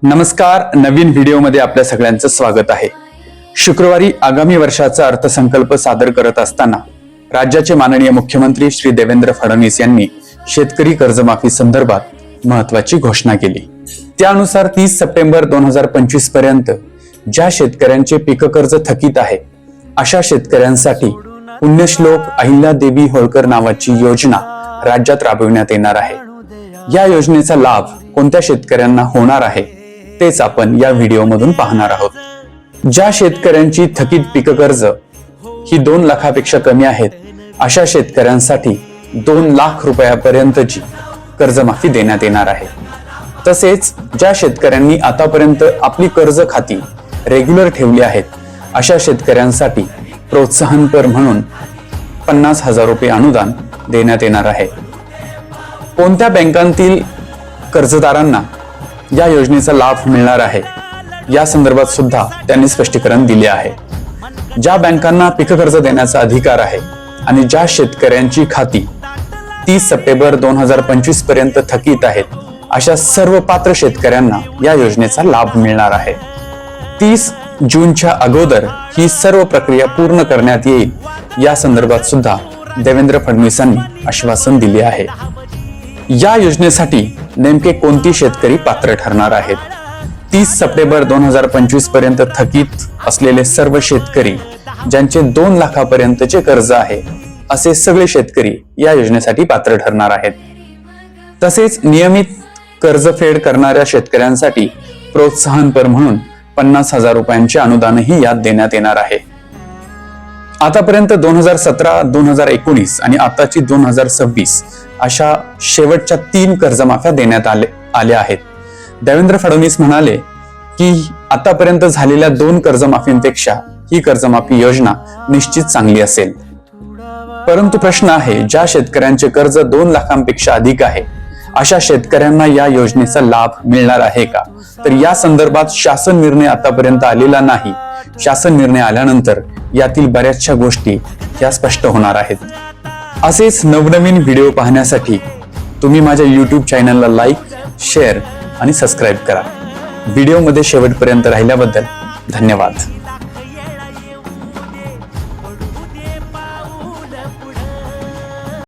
नमस्कार, नवीन व्हिडिओमध्ये आपल्या सगळ्यांचं स्वागत आहे। शुक्रवारी आगामी वर्षाचा अर्थसंकल्प सादर करत असताना राज्याचे माननीय मुख्यमंत्री श्री देवेंद्र फडणवीस यांनी शेतकरी कर्जमाफी संदर्भात महत्त्वाची घोषणा केली। त्यानुसार 30 सप्टेंबर 2025 पर्यंत ज्या शेतकऱ्यांचे पीक कर्ज थकीत आहे अशा शेतकऱ्यांसाठी पुण्यश्लोक अहिल्यादेवी होळकर नावाची योजना राज्यात राबविण्यात येणार आहे। या योजनेचा लाभ कोणत्या शेतकऱ्यांना होणार आहे तेच आपण या व्हिडिओमधून पाहणार आहोत। ज्या शेतकऱ्यांची थकीत पीक कर्ज ही 2 लाखापेक्षा कमी आहेत अशा शेतकऱ्यांसाठी 2 लाख रुपयापर्यंतची कर्जमाफी देण्यात येणार आहे। तसेच ज्या शेतकऱ्यांनी आतापर्यंत आपली कर्ज खाती रेग्युलर ठेवली आहेत अशा शेतकऱ्यांसाठी प्रोत्साहनपर म्हणून 50,000 रुपये अनुदान देण्यात येणार आहे। कोणत्या बँकांतील कर्जदारांना या योजनेचा लाभ मिळणार आहे या संदर्भात सुद्धा त्यांनी स्पष्टीकरण दिले आहे। ज्या बँकांना पीक कर्ज देण्याचा अधिकार आहे आणि ज्या शेतकऱ्यांची खाती 30 सप्टेंबर 2025 पर्यंत थकीत आहेत अशा सर्व पात्र शेतकऱ्यांना या योजनेचा लाभ मिळणार आहे। 30 जूनच्या अगोदर ही सर्व प्रक्रिया पूर्ण करण्यात येईल या संदर्भात सुद्धा देवेंद्र फडणवीसांनी आश्वासन दिले आहे। या योजनेसाठी नेमके कोणती शेतकरी पात्र ठरणार आहेत? 30 सप्टेंबर 2025 पर्यंत थकीत असलेले सर्व शेतकरी ज्यांचे 2 लाखापर्यंतचे कर्ज आहे असे सगळे शेतकरी या योजनेसाठी पात्र ठरणार आहेत। तसेच नियमित कर्जफेड करणाऱ्या शेतकऱ्यांसाठी प्रोत्साहनपर म्हणून 50,000 रुपयांचे अनुदानही यात देण्यात येणार आहे। आतापर्यंत 2017, 2019 आणि आताची 2026 अशा शेवटच्या 3 कर्जमाफ्या देण्यात आल्या आहेत। देवेंद्र फडणवीस म्हणाले की आतापर्यंत झालेल्या 2 कर्जमाफींपेक्षा ही कर्जमाफी योजना निश्चित चांगली असेल। परंतु प्रश्न आहे, ज्या शेतकऱ्यांचे कर्ज 2 लाखांपेक्षा अधिक आहे अशा शेतकऱ्यांना या योजनेचा लाभ मिळणार आहे का? तर या संदर्भात शासन निर्णय आतापर्यंत आलेला नाही। शासन निर्णय आल्यानंतर यातील बऱ्याचशा गोष्टी या स्पष्ट होणार आहेत। असेच नवनवीन व्हिडिओ पाहण्यासाठी तुम्ही माझ्या YouTube चॅनलला लाईक, शेअर आणि सबस्क्राईब करा। व्हिडिओमध्ये शेवटपर्यंत राहिल्याबद्दल धन्यवाद।